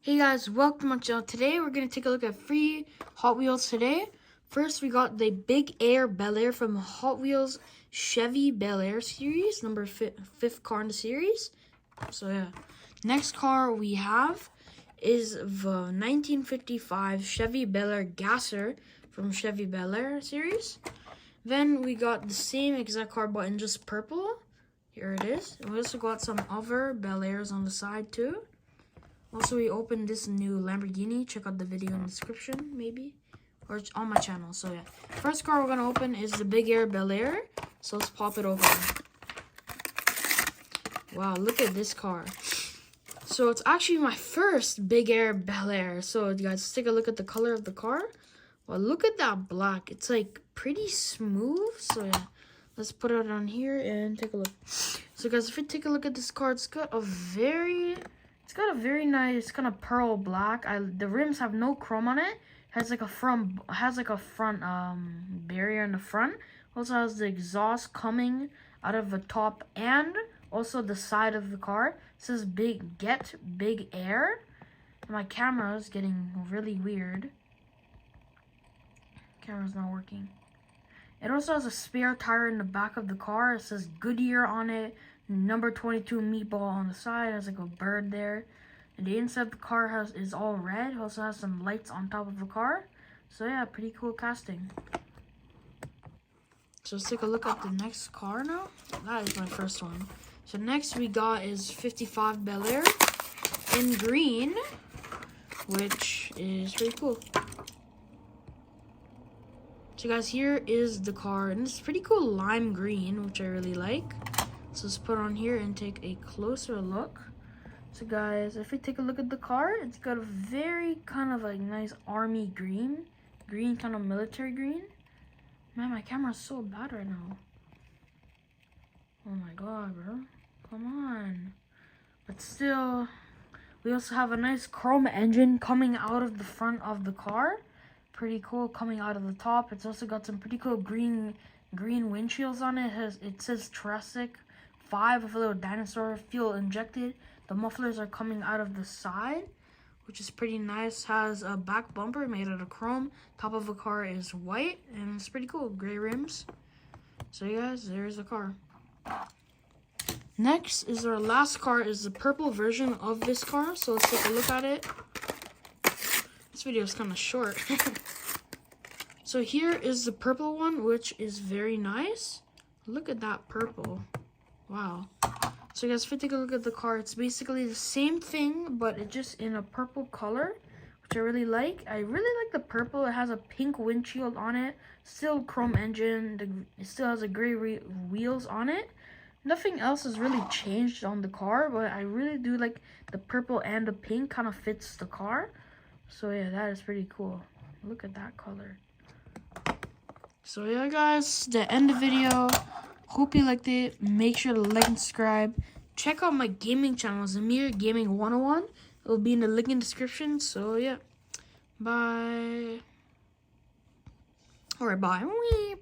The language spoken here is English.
Hey guys, welcome to my channel. Today we're going to take a look at free Hot Wheels today. First we got the BEL-AIR from Hot Wheels Chevy Bel-AIR series, number 5th car in the series. So yeah, next car we have is the 1955 Chevy Bel-AIR Gasser from Chevy Bel-AIR series. Then we got the same exact car but in just purple. Here it is. And we also got some other Bel-AIRs on the side too. Also, we opened this new Lamborghini. Check out the video in the description, maybe. Or it's on my channel, so yeah. First car we're going to open is the BEL-AIR Bel-AIR. So let's pop it open. Wow, look at this car. So it's actually my first BEL-AIR Bel-AIR. So you guys, take a look at the color of the car. Well, look at that black. It's like pretty smooth. So yeah, let's put it on here and take a look. So guys, if you take a look at this car, it's got a very nice kind of pearl black. The rims have no chrome on it. Has like a front barrier in the front. Also has the exhaust coming out of the top and also the side of the car. It says BEL-AIR. My camera is getting really weird. Camera's not working. It also has a spare tire in the back of the car. It says Goodyear on it. Number 22 meatball on the side. Has like a bird there. And the inside of the car is all red. It also has some lights on top of the car. So yeah, pretty cool casting. So let's take a look at the next car now. That is my first one. So next we got is 55 Bel-AIR in green, which is pretty cool. So guys, here is the car, and it's pretty cool lime green, which I really like. So let's put it on here and take a closer look. So guys, if we take a look at the car, it's got a very kind of like nice army green kind of military green. Man, my camera's so bad right now. Oh my god, bro. Come on. But still, we also have a nice chrome engine coming out of the front of the car. Pretty cool coming out of the top. It's also got some pretty cool green windshields on it. It says Jurassic 5 with a little dinosaur fuel injected. The mufflers are coming out of the side, which is pretty nice. Has a back bumper made out of chrome. Top of the car is white, and it's pretty cool. Gray rims. So you guys, there's the car. Next is our last car, is the purple version of this car. So let's take a look at it. This video is kind of short. So here is the purple one, which is very nice. Look at that purple. Wow. So guys, if you take a look at the car, it's basically the same thing, but it's just in a purple color, which I really like. I really like the purple. It has a pink windshield on it. Still chrome engine. It still has a gray wheels on it. Nothing else has really changed on the car, but I really do like the purple and the pink kind of fits the car. So yeah, that is pretty cool. Look at that color. So yeah, guys, the end of the video. Hope you liked it. Make sure to like and subscribe. Check out my gaming channel, Zamir Gaming 101. It will be in the link in the description. So yeah, bye. Alright, bye.